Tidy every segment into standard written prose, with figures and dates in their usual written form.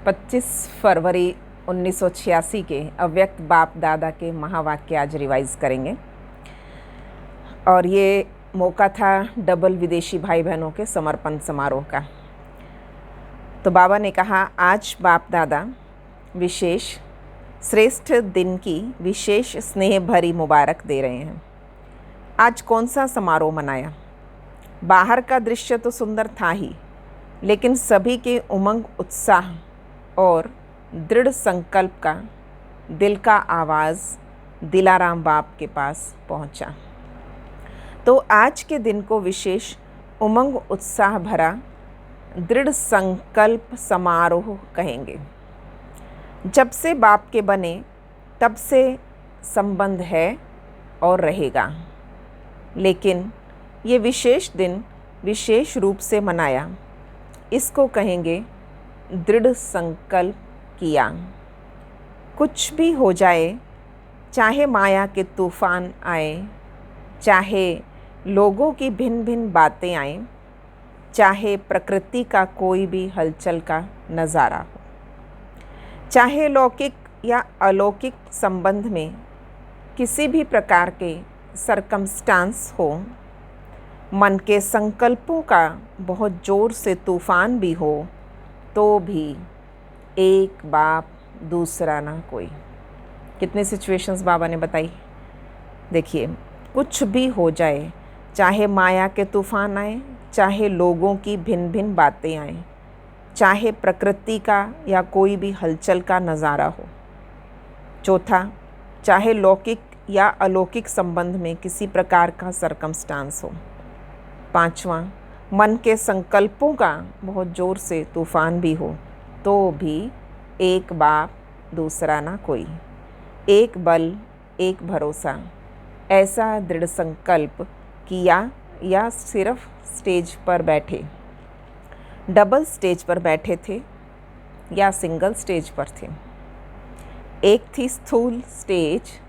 25 फरवरी 1986 के अव्यक्त बाप दादा के महावाक्य आज रिवाइज करेंगे। और ये मौका था डबल विदेशी भाई बहनों के समर्पण समारोह का। तो बाबा ने कहा, आज बाप दादा विशेष श्रेष्ठ दिन की विशेष स्नेह भरी मुबारक दे रहे हैं। आज कौन सा समारोह मनाया? बाहर का दृश्य तो सुंदर था ही, लेकिन सभी के उमंग, उत्साह और दृढ़ संकल्प का दिल का आवाज़ दिलाराम बाप के पास पहुंचा। तो आज के दिन को विशेष उमंग उत्साह भरा दृढ़ संकल्प समारोह कहेंगे। जब से बाप के बने तब से संबंध है और रहेगा, लेकिन ये विशेष दिन विशेष रूप से मनाया, इसको कहेंगे दृढ़ संकल्प किया। कुछ भी हो जाए, चाहे माया के तूफान आए, चाहे लोगों की भिन्न भिन्न बातें आएं, चाहे प्रकृति का कोई भी हलचल का नज़ारा हो, चाहे लौकिक या अलौकिक संबंध में किसी भी प्रकार के सरकमस्टांस हो, मन के संकल्पों का बहुत ज़ोर से तूफान भी हो, तो भी एक बाप दूसरा ना कोई। कितने सिचुएशंस बाबा ने बताई। देखिए, कुछ भी हो जाए, चाहे माया के तूफान आए, चाहे लोगों की भिन्न भिन्न बातें आएँ, चाहे प्रकृति का या कोई भी हलचल का नज़ारा हो। चौथा, चाहे लौकिक या अलौकिक संबंध में किसी प्रकार का सरकमस्टांस हो। पांचवा, मन के संकल्पों का बहुत ज़ोर से तूफान भी हो, तो भी एक बाप दूसरा ना कोई, एक बल एक भरोसा। ऐसा दृढ़ संकल्प किया या सिर्फ स्टेज पर बैठे, डबल स्टेज पर बैठे थे या सिंगल स्टेज पर थे। एक थी स्थूल स्टेज,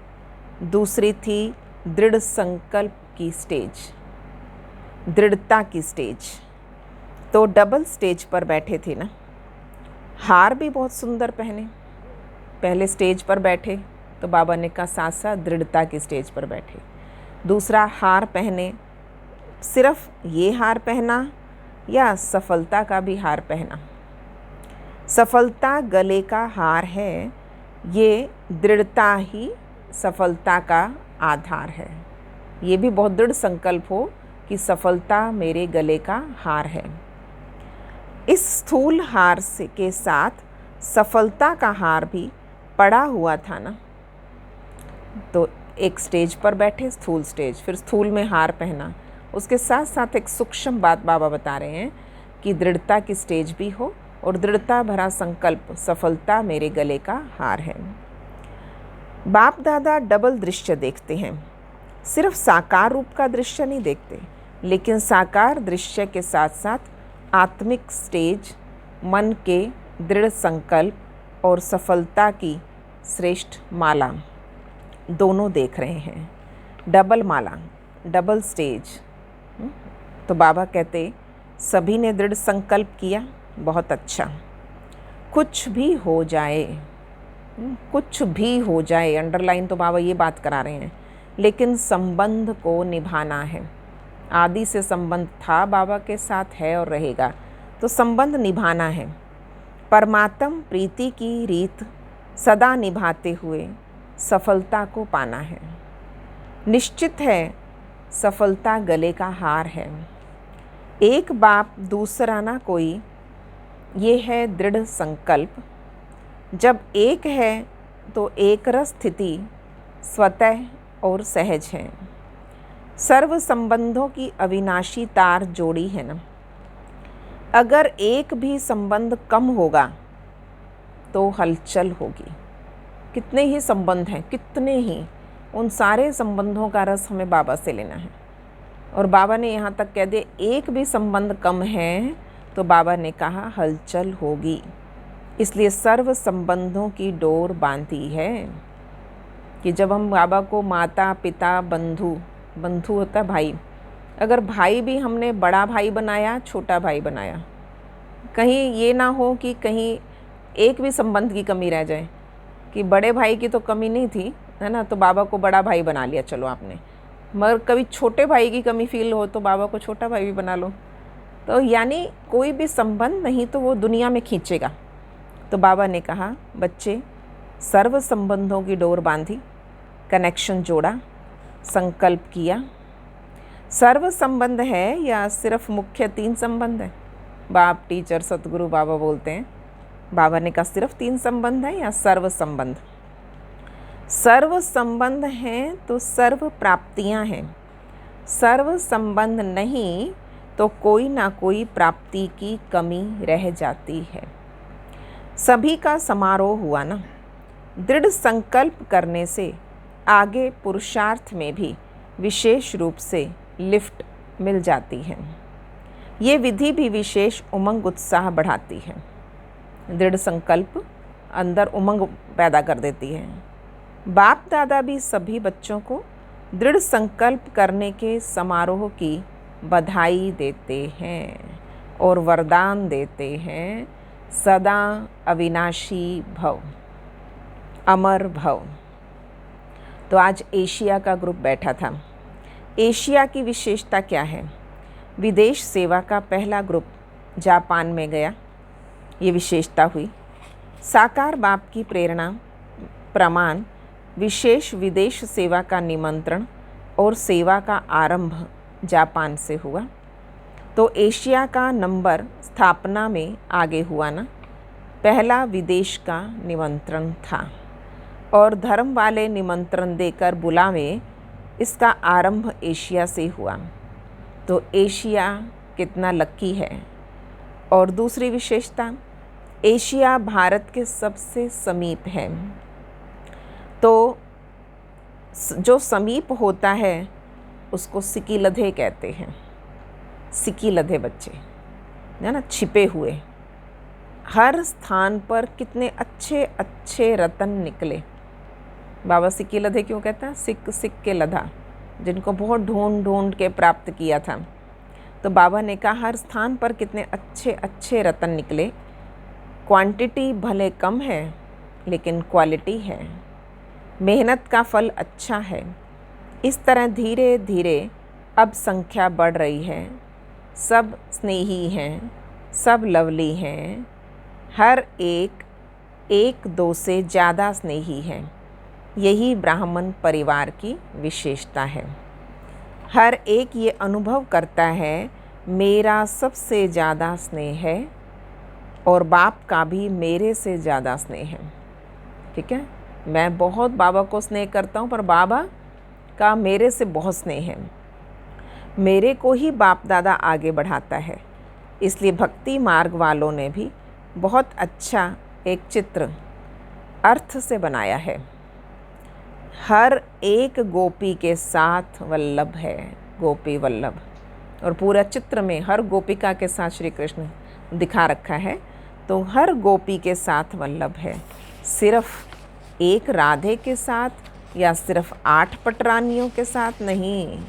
दूसरी थी दृढ़ संकल्प की स्टेज, दृढ़ता की स्टेज। तो डबल स्टेज पर बैठे थे ना। हार भी बहुत सुंदर पहने, पहले स्टेज पर बैठे तो बाबा ने कहा साथ साथ दृढ़ता की स्टेज पर बैठे। दूसरा, हार पहने, सिर्फ ये हार पहना या सफलता का भी हार पहना। सफलता गले का हार है, ये दृढ़ता ही सफलता का आधार है। ये भी बहुत दृढ़ संकल्प हो कि सफलता मेरे गले का हार है। इस स्थूल हार से के साथ सफलता का हार भी पड़ा हुआ था ना। तो एक स्टेज पर बैठे, स्थूल स्टेज, फिर स्थूल में हार पहना। उसके साथ साथ एक सूक्ष्म बात बाबा बता रहे हैं कि दृढ़ता की स्टेज भी हो और दृढ़ता भरा संकल्प, सफलता मेरे गले का हार है। बाप दादा डबल दृश्य देखते हैं, सिर्फ साकार रूप का दृश्य नहीं देखते, लेकिन साकार दृश्य के साथ साथ आत्मिक स्टेज, मन के दृढ़ संकल्प और सफलता की श्रेष्ठ माला दोनों देख रहे हैं। डबल माला, डबल स्टेज। तो बाबा कहते सभी ने दृढ़ संकल्प किया, बहुत अच्छा। कुछ भी हो जाए, कुछ भी हो जाए, अंडरलाइन तो बाबा ये बात करा रहे हैं, लेकिन संबंध को निभाना है। आदि से संबंध था, बाबा के साथ है और रहेगा, तो संबंध निभाना है। परमात्म प्रीति की रीत सदा निभाते हुए सफलता को पाना है। निश्चित है सफलता गले का हार है। एक बाप दूसरा ना कोई, ये है दृढ़ संकल्प। जब एक है तो एक रस स्थिति स्वतः और सहज है। सर्व संबंधों की अविनाशी तार जोड़ी है ना। अगर एक भी संबंध कम होगा तो हलचल होगी। कितने ही संबंध हैं, कितने ही, उन सारे संबंधों का रस हमें बाबा से लेना है। और बाबा ने यहाँ तक कह दिया, एक भी संबंध कम है तो बाबा ने कहा हलचल होगी। इसलिए सर्व संबंधों की डोर बांधी है कि जब हम बाबा को माता पिता बंधु, बंधु होता है भाई, अगर भाई भी हमने बड़ा भाई बनाया, छोटा भाई बनाया, कहीं ये ना हो कि कहीं एक भी संबंध की कमी रह जाए, कि बड़े भाई की तो कमी नहीं थी, है ना, तो बाबा को बड़ा भाई बना लिया चलो आपने, मगर कभी छोटे भाई की कमी फील हो तो बाबा को छोटा भाई भी बना लो। तो यानी कोई भी संबंध नहीं तो वो दुनिया में खींचेगा। तो बाबा ने कहा, बच्चे, सर्व संबंधों की डोर बांधी, कनेक्शन जोड़ा, संकल्प किया। सर्व संबंध है या सिर्फ मुख्य 3 संबंध है? बाप, टीचर, सतगुरु, बाबा बोलते हैं। बाबा ने कहा सिर्फ 3 संबंध है या सर्व संबंध? सर्व संबंध हैं तो सर्व प्राप्तियां हैं। सर्व संबंध नहीं तो कोई ना कोई प्राप्ति की कमी रह जाती है। सभी का समारोह हुआ ना। दृढ़ संकल्प करने से आगे पुरुषार्थ में भी विशेष रूप से लिफ्ट मिल जाती है। ये विधि भी विशेष उमंग उत्साह बढ़ाती है। दृढ़ संकल्प अंदर उमंग पैदा कर देती है। बाप दादा भी सभी बच्चों को दृढ़ संकल्प करने के समारोह की बधाई देते हैं और वरदान देते हैं, सदा अविनाशी भव, अमर भव। तो आज एशिया का ग्रुप बैठा था। एशिया की विशेषता क्या है? विदेश सेवा का पहला ग्रुप जापान में गया, ये विशेषता हुई। साकार बाप की प्रेरणा प्रमाण विशेष विदेश सेवा का निमंत्रण और सेवा का आरंभ जापान से हुआ। तो एशिया का नंबर स्थापना में आगे हुआ ना। पहला विदेश का निमंत्रण था और धर्म वाले निमंत्रण देकर बुलावे, इसका आरंभ एशिया से हुआ। तो एशिया कितना लकी है। और दूसरी विशेषता, एशिया भारत के सबसे समीप है। तो जो समीप होता है उसको सिकीलधे कहते हैं। सिकीलधे बच्चे, है ना, छिपे हुए। हर स्थान पर कितने अच्छे अच्छे रतन निकले। बाबा सिकीलधे क्यों कहता है? सिक सिक के लधा, जिनको बहुत ढूंढ ढूंढ के प्राप्त किया था। तो बाबा ने कहा हर स्थान पर कितने अच्छे अच्छे रतन निकले। क्वांटिटी भले कम है लेकिन क्वालिटी है। मेहनत का फल अच्छा है। इस तरह धीरे धीरे अब संख्या बढ़ रही है। सब स्नेही हैं, सब लवली हैं। हर एक एक दो से ज़्यादा स्नेही हैं। यही ब्राह्मण परिवार की विशेषता है। हर एक ये अनुभव करता है मेरा सबसे ज़्यादा स्नेह है और बाप का भी मेरे से ज़्यादा स्नेह है। ठीक है, मैं बहुत बाबा को स्नेह करता हूँ पर बाबा का मेरे से बहुत स्नेह है। मेरे को ही बाप दादा आगे बढ़ाता है। इसलिए भक्ति मार्ग वालों ने भी बहुत अच्छा एक चित्र अर्थ से बनाया है। हर एक गोपी के साथ वल्लभ है, गोपी वल्लभ। और पूरा चित्र में हर गोपिका के साथ श्री कृष्ण दिखा रखा है। तो हर गोपी के साथ वल्लभ है। सिर्फ एक राधे के साथ या सिर्फ 8 पटरानियों के साथ नहीं,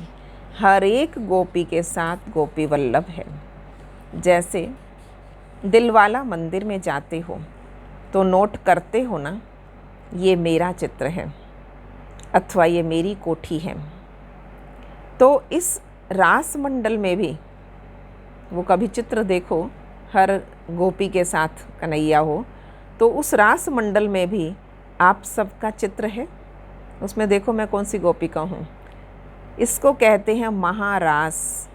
हर एक गोपी के साथ गोपी वल्लभ है। जैसे दिलवाला मंदिर में जाते हो तो नोट करते हो ना, ये मेरा चित्र है अथवा ये मेरी कोठी है। तो इस रास मंडल में भी वो कभी चित्र देखो, हर गोपी के साथ कन्हैया हो, तो उस रास मंडल में भी आप सबका चित्र है। उसमें देखो मैं कौन सी गोपिका हूँ। इसको कहते हैं महारास।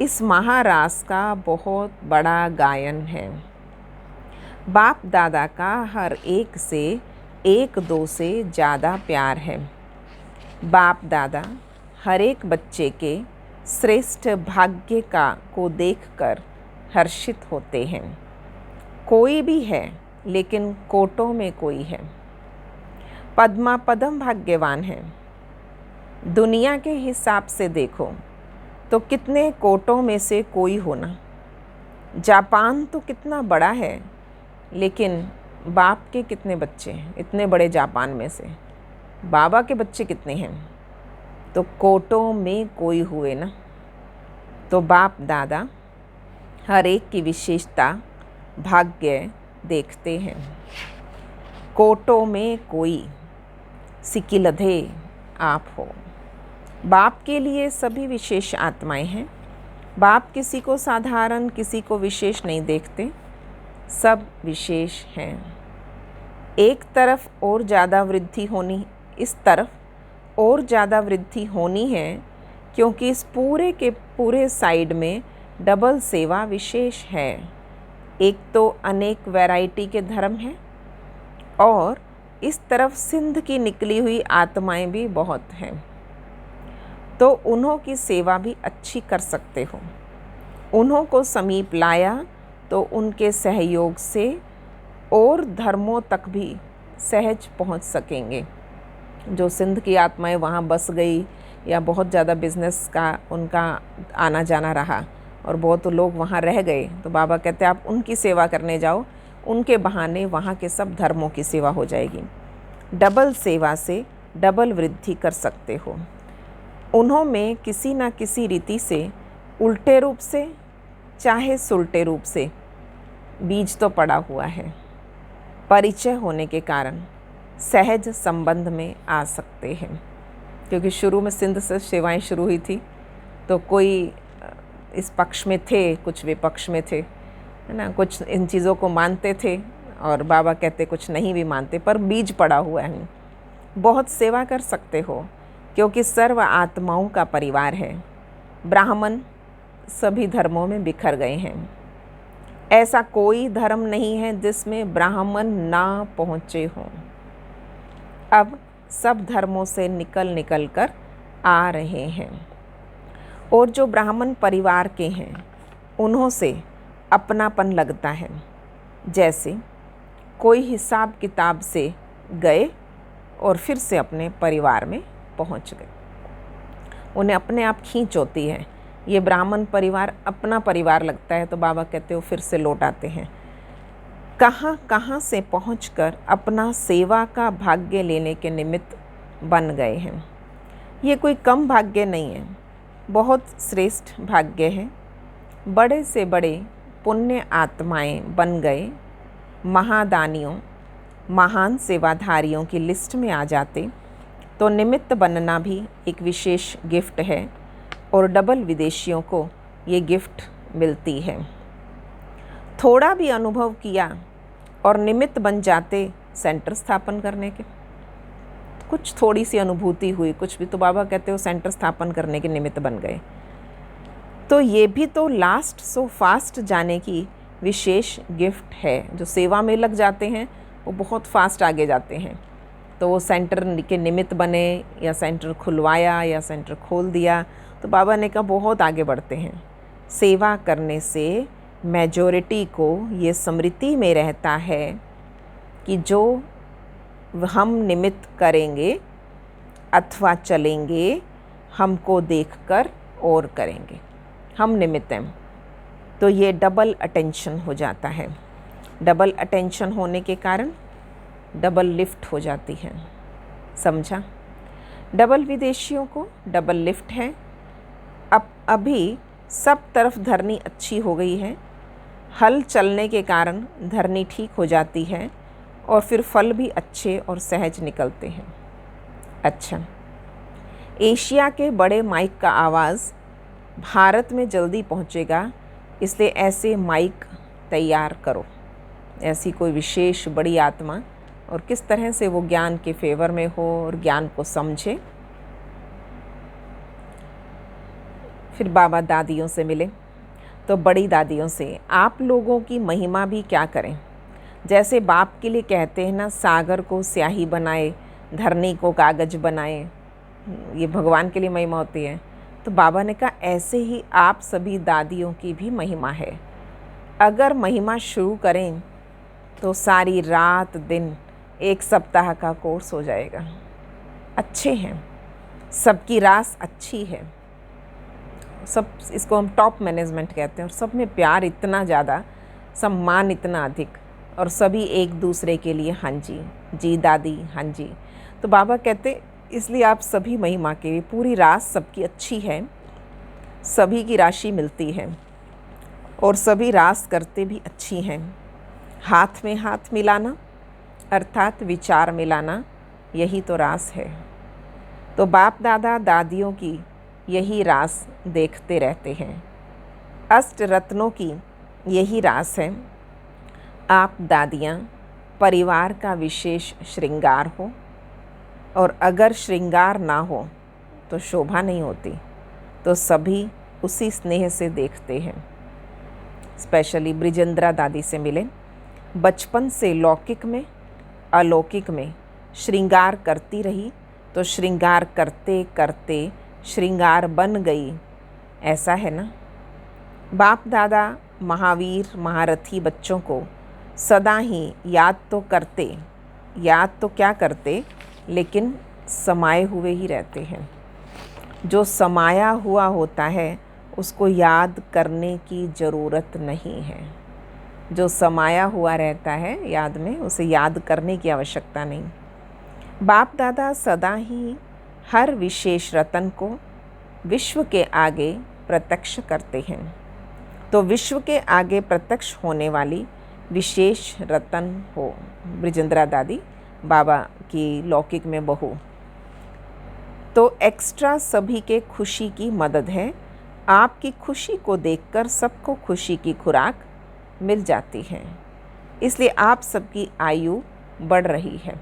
इस महारास का बहुत बड़ा गायन है। बाप दादा का हर एक से एक दो से ज़्यादा प्यार है। बाप दादा हर एक बच्चे के श्रेष्ठ भाग्य को देखकर हर्षित होते हैं। कोई भी है लेकिन कोटों में कोई है। पद्मा पदम भाग्यवान है। दुनिया के हिसाब से देखो तो कितने कोटों में से कोई होना। जापान तो कितना बड़ा है लेकिन बाप के कितने बच्चे हैं? इतने बड़े जापान में से बाबा के बच्चे कितने हैं? तो कोटों में कोई हुए ना। तो बाप दादा हर एक की विशेषता, भाग्य देखते हैं। कोटों में कोई सिकिलधे आप हो। बाप के लिए सभी विशेष आत्माएं हैं। बाप किसी को साधारण, किसी को विशेष नहीं देखते, सब विशेष हैं। एक तरफ और ज़्यादा वृद्धि होनी, इस तरफ और ज़्यादा वृद्धि होनी है, क्योंकि इस पूरे के पूरे साइड में डबल सेवा विशेष है। एक तो अनेक वैरायटी के धर्म हैं और इस तरफ सिंध की निकली हुई आत्माएं भी बहुत हैं, तो उन्हों की सेवा भी अच्छी कर सकते हो। उन्हों को समीप लाया तो उनके सहयोग से और धर्मों तक भी सहज पहुंच सकेंगे। जो सिंध की आत्माएं वहाँ बस गई या बहुत ज़्यादा बिजनेस का उनका आना जाना रहा और बहुत लोग वहाँ रह गए, तो बाबा कहते हैं आप उनकी सेवा करने जाओ, उनके बहाने वहाँ के सब धर्मों की सेवा हो जाएगी। डबल सेवा से डबल वृद्धि कर सकते हो। उन्हों में किसी न किसी रीति से उल्टे रूप से चाहे सुलटे रूप से बीज तो पड़ा हुआ है। परिचय होने के कारण सहज संबंध में आ सकते हैं, क्योंकि शुरू में सिंध से सेवाएं शुरू हुई थी, तो कोई इस पक्ष में थे, कुछ विपक्ष में थे, है ना। कुछ इन चीज़ों को मानते थे और बाबा कहते कुछ नहीं भी मानते, पर बीज पड़ा हुआ है। बहुत सेवा कर सकते हो, क्योंकि सर्व आत्माओं का परिवार है। ब्राह्मण सभी धर्मों में बिखर गए हैं। ऐसा कोई धर्म नहीं है जिसमें ब्राह्मण ना पहुँचे हों। अब सब धर्मों से निकल कर आ रहे हैं, और जो ब्राह्मण परिवार के हैं उन्हों से अपनापन लगता है। जैसे कोई हिसाब किताब से गए और फिर से अपने परिवार में पहुंच गए, उन्हें अपने आप खींच होती है। ये ब्राह्मण परिवार अपना परिवार लगता है, तो बाबा कहते हो फिर से लौट आते हैं। कहाँ कहाँ से पहुंचकर अपना सेवा का भाग्य लेने के निमित्त बन गए हैं। ये कोई कम भाग्य नहीं है, बहुत श्रेष्ठ भाग्य है। बड़े से बड़े पुण्य आत्माएं बन गए, महादानियों, महान सेवाधारियों की लिस्ट में आ जाते, तो निमित्त बनना भी एक विशेष गिफ्ट है, और डबल विदेशियों को ये गिफ्ट मिलती है। थोड़ा भी अनुभव किया और निमित्त बन जाते सेंटर स्थापन करने के। कुछ थोड़ी सी अनुभूति हुई, कुछ भी, तो बाबा कहते हो सेंटर स्थापन करने के निमित्त बन गए। तो ये भी तो लास्ट सो फास्ट जाने की विशेष गिफ्ट है। जो सेवा में लग जाते हैं वो बहुत फास्ट आगे जाते हैं, तो वो सेंटर के निमित्त बने या सेंटर खुलवाया या सेंटर खोल दिया, तो बाबा ने कहा बहुत आगे बढ़ते हैं। सेवा करने से मेजॉरिटी को ये स्मृति में रहता है कि जो हम निमित्त करेंगे अथवा चलेंगे, हमको देखकर और करेंगे, हम निमित्त हैं। तो ये डबल अटेंशन हो जाता है। डबल अटेंशन होने के कारण डबल लिफ्ट हो जाती है। समझा? डबल विदेशियों को डबल लिफ्ट है। अब अभी सब तरफ धरनी अच्छी हो गई है, हल चलने के कारण धरनी ठीक हो जाती है और फिर फल भी अच्छे और सहज निकलते हैं। अच्छा, एशिया के बड़े माइक का आवाज़ भारत में जल्दी पहुंचेगा, इसलिए ऐसे माइक तैयार करो। ऐसी कोई विशेष बड़ी आत्मा, और किस तरह से वो ज्ञान के फेवर में हो और ज्ञान को समझे। फिर बाबा दादियों से मिले, तो बड़ी दादियों से आप लोगों की महिमा भी क्या करें। जैसे बाप के लिए कहते हैं ना, सागर को स्याही बनाए, धरनी को कागज बनाए, ये भगवान के लिए महिमा होती है। तो बाबा ने कहा ऐसे ही आप सभी दादियों की भी महिमा है। अगर महिमा शुरू करें तो सारी रात दिन एक सप्ताह का कोर्स हो जाएगा। अच्छे हैं, सबकी रास अच्छी है, सब, इसको हम टॉप मैनेजमेंट कहते हैं, और सब में प्यार इतना ज़्यादा, सम्मान इतना अधिक, और सभी एक दूसरे के लिए हाँ जी, जी दादी, हाँ जी। तो बाबा कहते इसलिए आप सभी महिमा के, पूरी रास सबकी अच्छी है, सभी की राशि मिलती है और सभी रास करते भी अच्छी हैं। हाथ में हाथ मिलाना अर्थात विचार मिलाना, यही तो रास है। तो बाप दादा दादियों की यही रास देखते रहते हैं। अष्ट रत्नों की यही रास है। आप दादियाँ परिवार का विशेष श्रृंगार हो, और अगर श्रृंगार ना हो तो शोभा नहीं होती। तो सभी उसी स्नेह से देखते हैं। स्पेशली ब्रिजेंद्रा दादी से मिले। बचपन से लौकिक में अलौकिक में श्रृंगार करती रही, तो श्रृंगार करते करते श्रृंगार बन गई, ऐसा है ना। बाप दादा महावीर महारथी बच्चों को सदा ही याद तो क्या करते, लेकिन समाये हुए ही रहते हैं। जो समाया हुआ होता है उसको याद करने की ज़रूरत नहीं है। जो समाया हुआ रहता है याद में, उसे याद करने की आवश्यकता नहीं। बाप दादा सदा ही हर विशेष रतन को विश्व के आगे प्रत्यक्ष करते हैं। तो विश्व के आगे प्रत्यक्ष होने वाली विशेष रतन हो ब्रिजेंद्रा दादी, बाबा की लौकिक में बहू। तो एक्स्ट्रा सभी के खुशी की मदद है। आपकी खुशी को देखकर सबको खुशी की खुराक मिल जाती है। इसलिए आप सबकी आयु बढ़ रही है।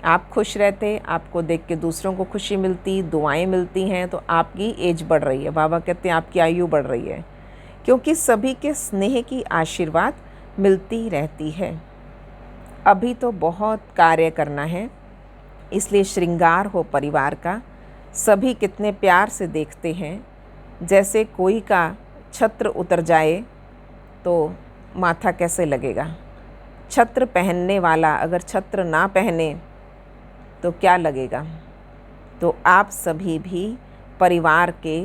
आप खुश रहते, आपको देख के दूसरों को खुशी मिलती, दुआएं मिलती हैं, तो आपकी एज बढ़ रही है। बाबा कहते हैं आपकी आयु बढ़ रही है, क्योंकि सभी के स्नेह की आशीर्वाद मिलती रहती है। अभी तो बहुत कार्य करना है, इसलिए श्रृंगार हो परिवार का। सभी कितने प्यार से देखते हैं। जैसे कोई का छत्र उतर जाए तो माथा कैसे लगेगा। छत्र पहनने वाला अगर छत्र ना पहने तो क्या लगेगा। तो आप सभी भी परिवार के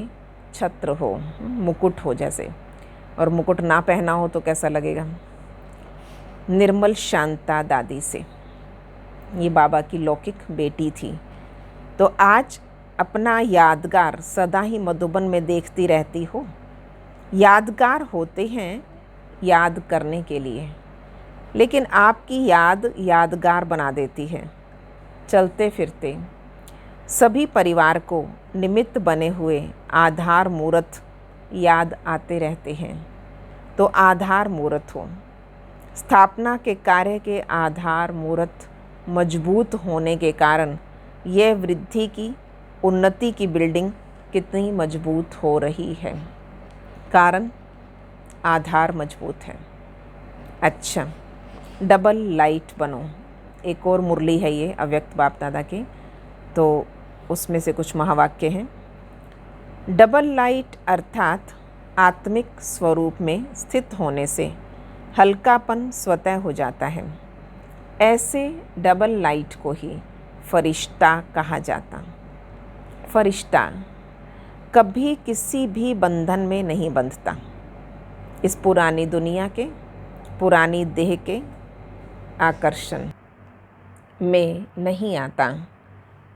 छत्र हो, मुकुट हो जैसे, और मुकुट ना पहना हो तो कैसा लगेगा। निर्मल शांता दादी से, ये बाबा की लौकिक बेटी थी। तो आज अपना यादगार सदा ही मधुबन में देखती रहती हो। यादगार होते हैं याद करने के लिए, लेकिन आपकी याद यादगार बना देती है। चलते फिरते सभी परिवार को निमित्त बने हुए आधार मूर्त याद आते रहते हैं। तो आधार मूर्त हो। स्थापना के कार्य के आधार मूर्त मजबूत होने के कारण यह वृद्धि की, उन्नति की बिल्डिंग कितनी मजबूत हो रही है। कारण आधार मजबूत है। अच्छा, डबल लाइट बनो, एक और मुरली है ये अव्यक्त बाप दादा की, तो उसमें से कुछ महावाक्य हैं। डबल लाइट अर्थात आत्मिक स्वरूप में स्थित होने से हल्कापन स्वतः हो जाता है। ऐसे डबल लाइट को ही फरिश्ता कहा जाता। फरिश्ता कभी किसी भी बंधन में नहीं बंधता। इस पुरानी दुनिया के, पुरानी देह के आकर्षण में नहीं आता,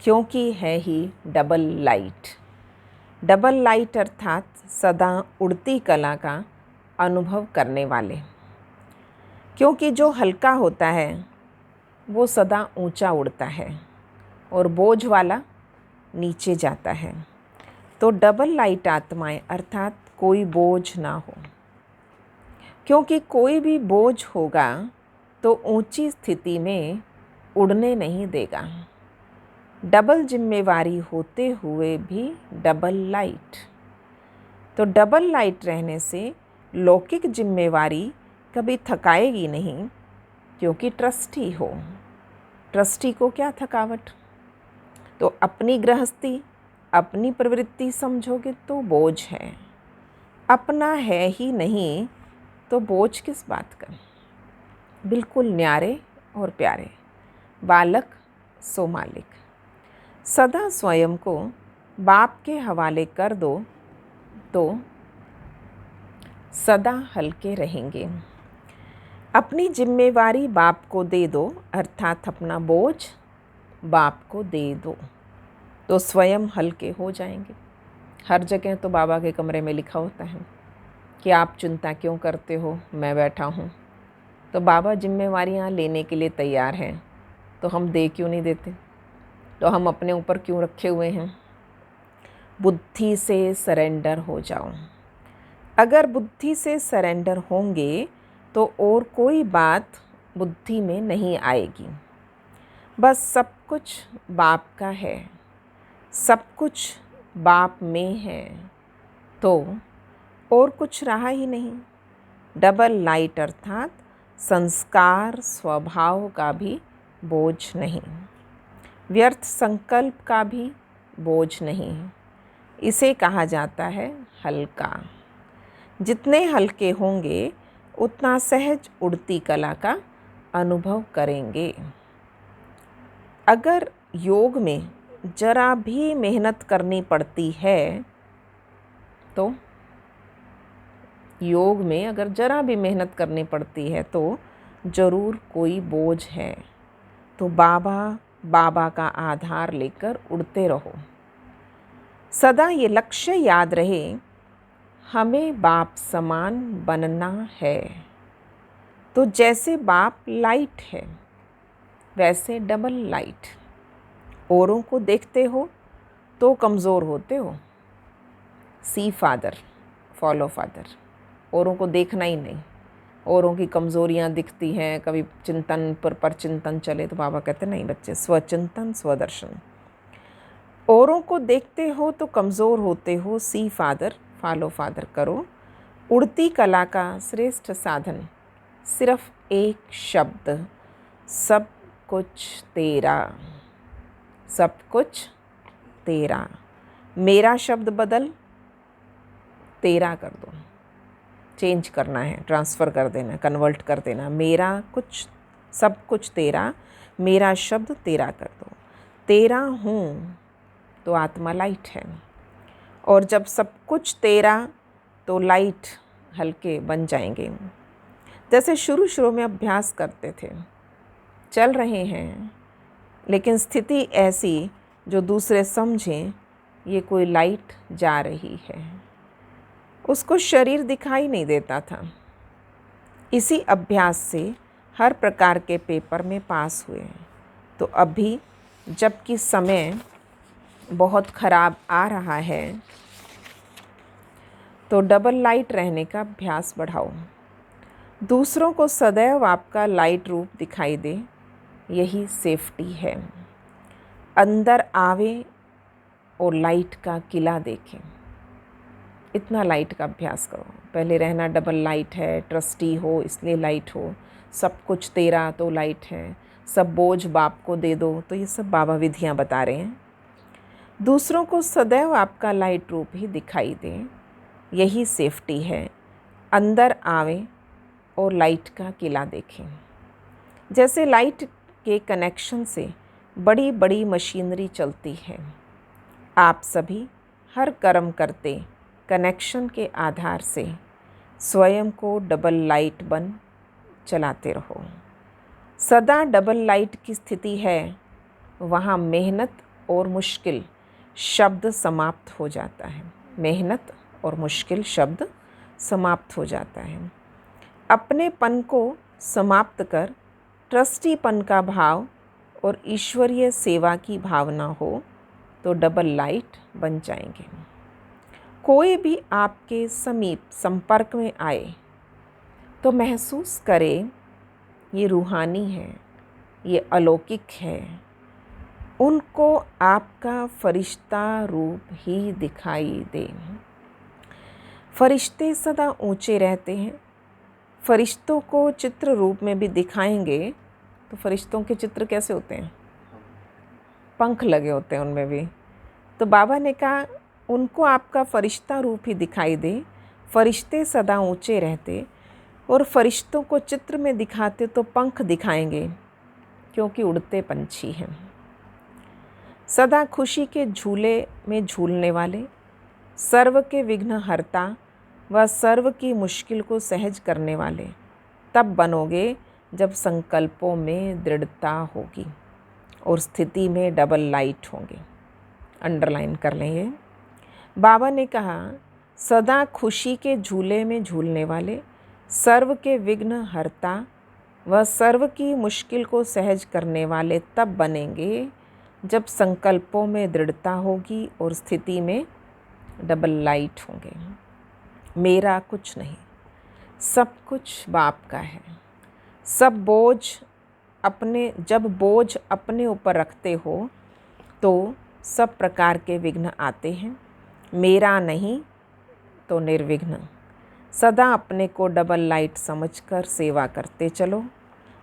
क्योंकि है ही डबल लाइट। डबल लाइट अर्थात सदा उड़ती कला का अनुभव करने वाले। क्योंकि जो हल्का होता है वो सदा ऊंचा उड़ता है और बोझ वाला नीचे जाता है। तो डबल लाइट आत्माएं अर्थात कोई बोझ ना हो, क्योंकि कोई भी बोझ होगा तो ऊंची स्थिति में उड़ने नहीं देगा। डबल जिम्मेवारी होते हुए भी डबल लाइट। तो डबल लाइट रहने से लौकिक जिम्मेवारी कभी थकाएगी नहीं, क्योंकि ट्रस्टी हो। ट्रस्टी को क्या थकावट। तो अपनी गृहस्थी, अपनी प्रवृत्ति समझोगे तो बोझ है। अपना है ही नहीं तो बोझ किस बात का। बिल्कुल न्यारे और प्यारे। बालक सो मालिक। सदा स्वयं को बाप के हवाले कर दो तो सदा हल्के रहेंगे। अपनी जिम्मेवारी बाप को दे दो, अर्थात अपना बोझ बाप को दे दो, तो स्वयं हल्के हो जाएंगे। हर जगह तो बाबा के कमरे में लिखा होता है कि आप चिंता क्यों करते हो, मैं बैठा हूँ। तो बाबा जिम्मेवारियाँ लेने के लिए तैयार हैं, तो हम दे क्यों नहीं देते? तो हम अपने ऊपर क्यों रखे हुए हैं? बुद्धि से सरेंडर हो जाओ। अगर बुद्धि से सरेंडर होंगे तो और कोई बात बुद्धि में नहीं आएगी। बस सब कुछ बाप का है, सब कुछ बाप में है, तो और कुछ रहा ही नहीं। डबल लाइट अर्थात संस्कार स्वभाव का भी बोझ नहीं, व्यर्थ संकल्प का भी बोझ नहीं। इसे कहा जाता है हल्का। जितने हल्के होंगे उतना सहज उड़ती कला का अनुभव करेंगे। अगर योग में जरा भी मेहनत करनी पड़ती है तो योग में अगर जरा भी मेहनत करनी पड़ती है तो ज़रूर कोई बोझ है। तो बाबा का आधार लेकर उड़ते रहो। सदा ये लक्ष्य याद रहे, हमें बाप समान बनना है। तो जैसे बाप लाइट है वैसे डबल लाइट। औरों को देखते हो तो कमज़ोर होते हो। सी फादर, फॉलो फादर। औरों को देखना ही नहीं। औरों की कमज़ोरियाँ दिखती हैं, कभी चिंतन पर चिंतन चले तो बाबा कहते नहीं बच्चे, स्वचिंतन स्वदर्शन। औरों को देखते हो तो कमज़ोर होते हो। सी फादर, फॉलो फादर करो। उड़ती कला का श्रेष्ठ साधन सिर्फ एक शब्द, सब कुछ तेरा। सब कुछ तेरा। मेरा शब्द बदल तेरा कर दो। चेंज करना है, ट्रांसफ़र कर देना, कन्वर्ट कर देना। मेरा कुछ, सब कुछ तेरा, मेरा शब्द तेरा कर दो। तेरा हूँ तो आत्मा लाइट है, और जब सब कुछ तेरा तो लाइट हल्के बन जाएंगे। जैसे शुरू में अभ्यास करते थे, चल रहे हैं, लेकिन स्थिति ऐसी जो दूसरे समझें ये कोई लाइट जा रही है। उसको शरीर दिखाई नहीं देता था। इसी अभ्यास से हर प्रकार के पेपर में पास हुए। तो अभी जबकि समय बहुत ख़राब आ रहा है तो डबल लाइट रहने का अभ्यास बढ़ाओ। दूसरों को सदैव आपका लाइट रूप दिखाई दे, यही सेफ्टी है। अंदर आवे और लाइट का किला देखें। इतना लाइट का अभ्यास करो। पहले रहना डबल लाइट है, ट्रस्टी हो इसलिए लाइट हो, सब कुछ तेरा तो लाइट है, सब बोझ बाप को दे दो। तो ये सब बाबा विधियाँ बता रहे हैं। दूसरों को सदैव आपका लाइट रूप ही दिखाई दे, यही सेफ्टी है। अंदर आवे और लाइट का किला देखें। जैसे लाइट के कनेक्शन से बड़ी बड़ी मशीनरी चलती है, आप सभी हर कर्म करते कनेक्शन के आधार से स्वयं को डबल लाइट बन चलाते रहो। सदा डबल लाइट की स्थिति है, वहाँ मेहनत और मुश्किल शब्द समाप्त हो जाता है। मेहनत और मुश्किल शब्द समाप्त हो जाता है। अपनेपन को समाप्त कर ट्रस्टीपन का भाव और ईश्वरीय सेवा की भावना हो तो डबल लाइट बन जाएंगे। कोई भी आपके समीप संपर्क में आए तो महसूस करें ये रूहानी है, ये अलौकिक है। उनको आपका फरिश्ता रूप ही दिखाई दे। फरिश्ते सदा ऊंचे रहते हैं। फरिश्तों को चित्र रूप में भी दिखाएंगे तो फरिश्तों के चित्र कैसे होते हैं? पंख लगे होते हैं उनमें भी। तो बाबा ने कहा उनको आपका फरिश्ता रूप ही दिखाई दे। फरिश्ते सदा ऊंचे रहते और फरिश्तों को चित्र में दिखाते तो पंख दिखाएंगे, क्योंकि उड़ते पंछी हैं। सदा खुशी के झूले में झूलने वाले, सर्व के विघ्न हरता व सर्व की मुश्किल को सहज करने वाले तब बनोगे जब संकल्पों में दृढ़ता होगी और स्थिति में डबल लाइट होंगे। अंडरलाइन कर लें ये। बाबा ने कहा सदा खुशी के झूले में झूलने वाले, सर्व के विघ्न हरता वह सर्व की मुश्किल को सहज करने वाले तब बनेंगे जब संकल्पों में दृढ़ता होगी और स्थिति में डबल लाइट होंगे। मेरा कुछ नहीं, सब कुछ बाप का है। जब बोझ अपने ऊपर रखते हो तो सब प्रकार के विघ्न आते हैं। मेरा नहीं तो निर्विघ्न। सदा अपने को डबल लाइट समझकर सेवा करते चलो।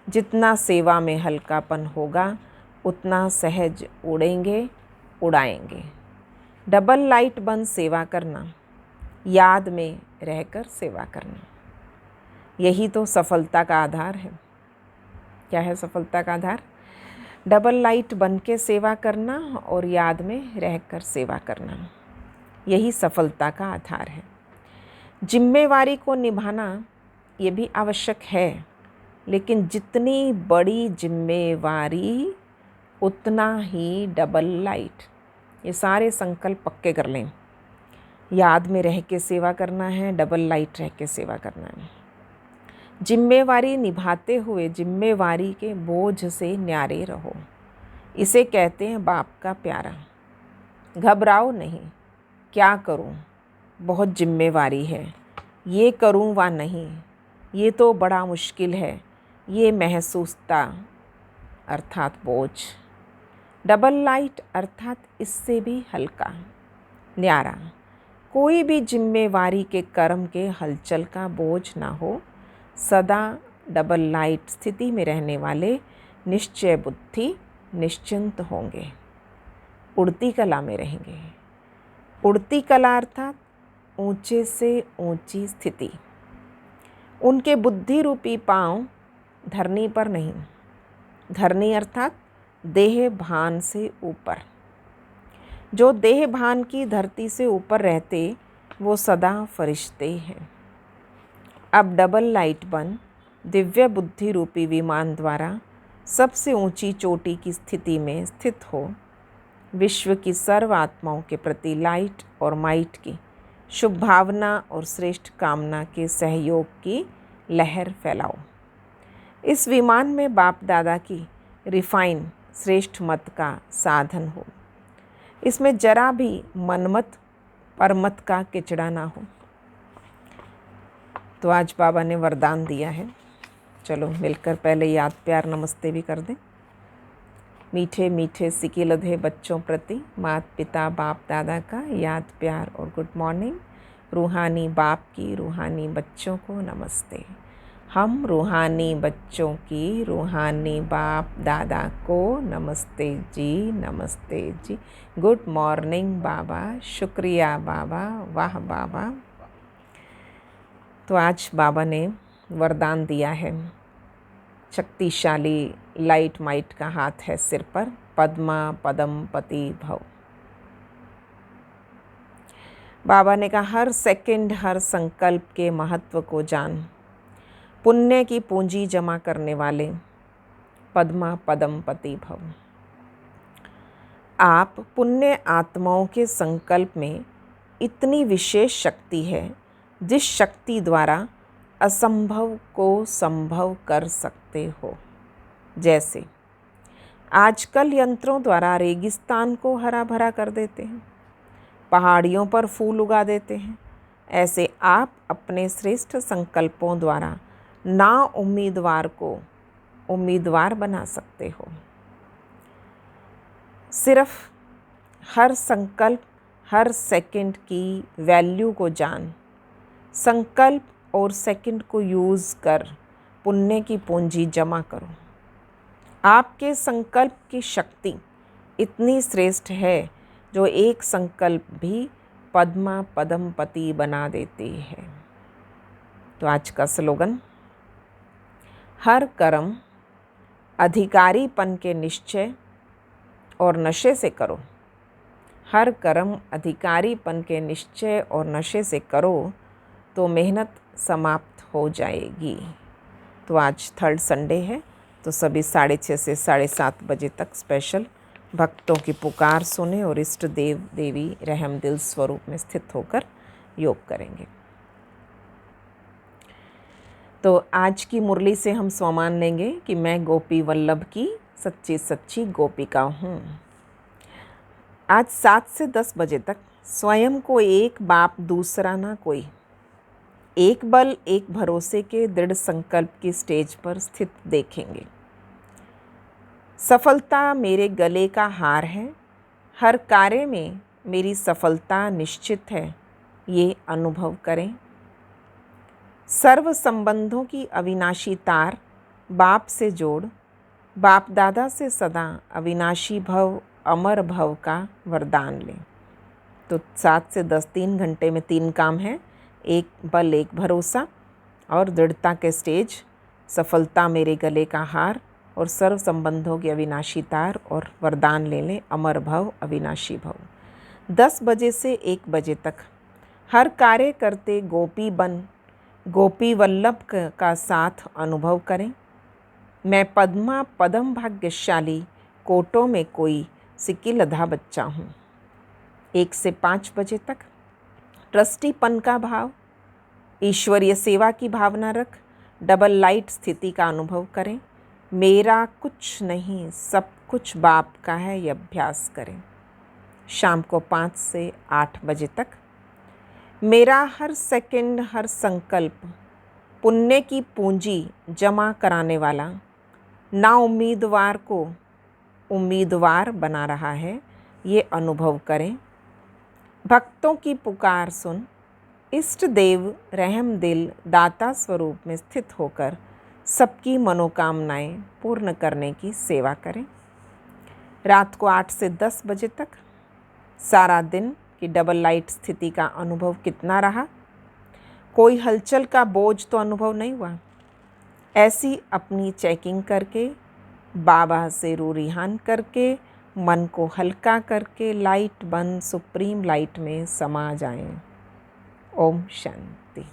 जितना सेवा में हल्कापन होगा उतना सहज उड़ेंगे, उड़ाएंगे। डबल लाइट बन सेवा करना, याद में रहकर सेवा करना, यही तो सफलता का आधार है। क्या है सफलता का आधार? डबल लाइट बन के सेवा करना और याद में रहकर सेवा करना, यही सफलता का आधार है। जिम्मेवारी को निभाना ये भी आवश्यक है, लेकिन जितनी बड़ी जिम्मेवारी उतना ही डबल लाइट। ये सारे संकल्प पक्के कर लें। याद में रह के सेवा करना है, डबल लाइट रह के सेवा करना है। जिम्मेवारी निभाते हुए जिम्मेवारी के बोझ से न्यारे रहो। इसे कहते हैं बाप का प्यारा। घबराओ नहीं, क्या करूं, बहुत जिम्मेवारी है, ये करूं वा नहीं, ये तो बड़ा मुश्किल है, ये महसूसता अर्थात बोझ। डबल लाइट अर्थात इससे भी हल्का, न्यारा। कोई भी जिम्मेवारी के कर्म के हलचल का बोझ ना हो। सदा डबल लाइट स्थिति में रहने वाले निश्चय बुद्धि निश्चिंत होंगे, उड़ती कला में रहेंगे। उड़ती कला अर्थात ऊंचे से ऊंची स्थिति। उनके बुद्धि रूपी पांव धरनी पर नहीं, धरनी अर्थात देह भान से ऊपर। जो देह भान की धरती से ऊपर रहते वो सदा फरिश्ते हैं। अब डबल लाइट बन दिव्य बुद्धि रूपी विमान द्वारा सबसे ऊंची चोटी की स्थिति में स्थित हो। विश्व की सर्व आत्माओं के प्रति लाइट और माइट की शुभ भावना और श्रेष्ठ कामना के सहयोग की लहर फैलाओ। इस विमान में बाप दादा की रिफाइन श्रेष्ठ मत का साधन हो। इसमें जरा भी मनमत परमत का किचड़ा ना हो। तो आज बाबा ने वरदान दिया है। चलो मिलकर पहले याद प्यार नमस्ते भी कर दें। मीठे मीठे सिके लधे बच्चों प्रति माता पिता बाप दादा का याद प्यार और गुड मॉर्निंग। रूहानी बाप की रूहानी बच्चों को नमस्ते। हम रूहानी बच्चों की रूहानी बाप दादा को नमस्ते जी, नमस्ते जी। गुड मॉर्निंग बाबा, शुक्रिया बाबा, वाह बाबा। तो आज बाबा ने वरदान दिया है। शक्तिशाली लाइट माइट का हाथ है सिर पर, पद्मा पदम पति भव। बाबा ने कहा हर सेकंड हर संकल्प के महत्व को जान। पुण्य की पूंजी जमा करने वाले पद्मा पदम पति भव। आप पुण्य आत्माओं के संकल्प में इतनी विशेष शक्ति है जिस शक्ति द्वारा असंभव को संभव कर सकते हो। जैसे आजकल यंत्रों द्वारा रेगिस्तान को हरा भरा कर देते हैं, पहाड़ियों पर फूल उगा देते हैं, ऐसे आप अपने श्रेष्ठ संकल्पों द्वारा ना उम्मीदवार को उम्मीदवार बना सकते हो। सिर्फ हर संकल्प हर सेकंड की वैल्यू को जान, संकल्प और सेकंड को यूज़ कर पुण्य की पूंजी जमा करो। आपके संकल्प की शक्ति इतनी श्रेष्ठ है जो एक संकल्प भी पद्मा पदमपति बना देती है। तो आज का स्लोगन, हर कर्म अधिकारीपन के निश्चय और नशे से करो। हर कर्म अधिकारीपन के निश्चय और नशे से करो तो मेहनत समाप्त हो जाएगी। तो आज थर्ड संडे है, तो सभी 6:30 से 7:30 बजे तक स्पेशल भक्तों की पुकार सुने और इष्ट देव देवी रहमदिल स्वरूप में स्थित होकर योग करेंगे। तो आज की मुरली से हम स्वमान लेंगे कि मैं गोपी वल्लभ की सच्ची सच्ची गोपिका हूँ। आज 7 से 10 बजे तक स्वयं को एक बाप दूसरा ना कोई, एक बल एक भरोसे के दृढ़ संकल्प की स्टेज पर स्थित देखेंगे। सफलता मेरे गले का हार है, हर कार्य में मेरी सफलता निश्चित है, ये अनुभव करें। सर्व संबंधों की अविनाशी तार बाप से जोड़, बाप दादा से सदा अविनाशी भव अमर भव का वरदान लें। तो 7 से 10 3 घंटे में 3 काम हैं, एक बल एक भरोसा और दृढ़ता के स्टेज, सफलता मेरे गले का हार और सर्व संबंधों की अविनाशी तार और वरदान ले लें अमर भव अविनाशी भव। 10 बजे से 1 बजे तक हर कार्य करते गोपी बन गोपी वल्लभ का साथ अनुभव करें। मैं पद्मा पदम भाग्यशाली, कोटों में कोई सिकिलधा बच्चा हूँ। 1 से 5 बजे तक ट्रस्टीपन का भाव, ईश्वरीय सेवा की भावना रख डबल लाइट स्थिति का अनुभव करें। मेरा कुछ नहीं सब कुछ बाप का है, ये अभ्यास करें। शाम को 5 से 8 बजे तक मेरा हर सेकंड हर संकल्प पुण्य की पूंजी जमा कराने वाला ना उम्मीदवार को उम्मीदवार बना रहा है, ये अनुभव करें। भक्तों की पुकार सुन इष्ट देव रहम दिल दाता स्वरूप में स्थित होकर सबकी मनोकामनाएं पूर्ण करने की सेवा करें। रात को 8 से 10 बजे तक सारा दिन की डबल लाइट स्थिति का अनुभव कितना रहा, कोई हलचल का बोझ तो अनुभव नहीं हुआ। ऐसी अपनी चेकिंग करके बाबा से रूह रिहान करके मन को हल्का करके लाइट बंद सुप्रीम लाइट में समा जाएं। ओम शांति।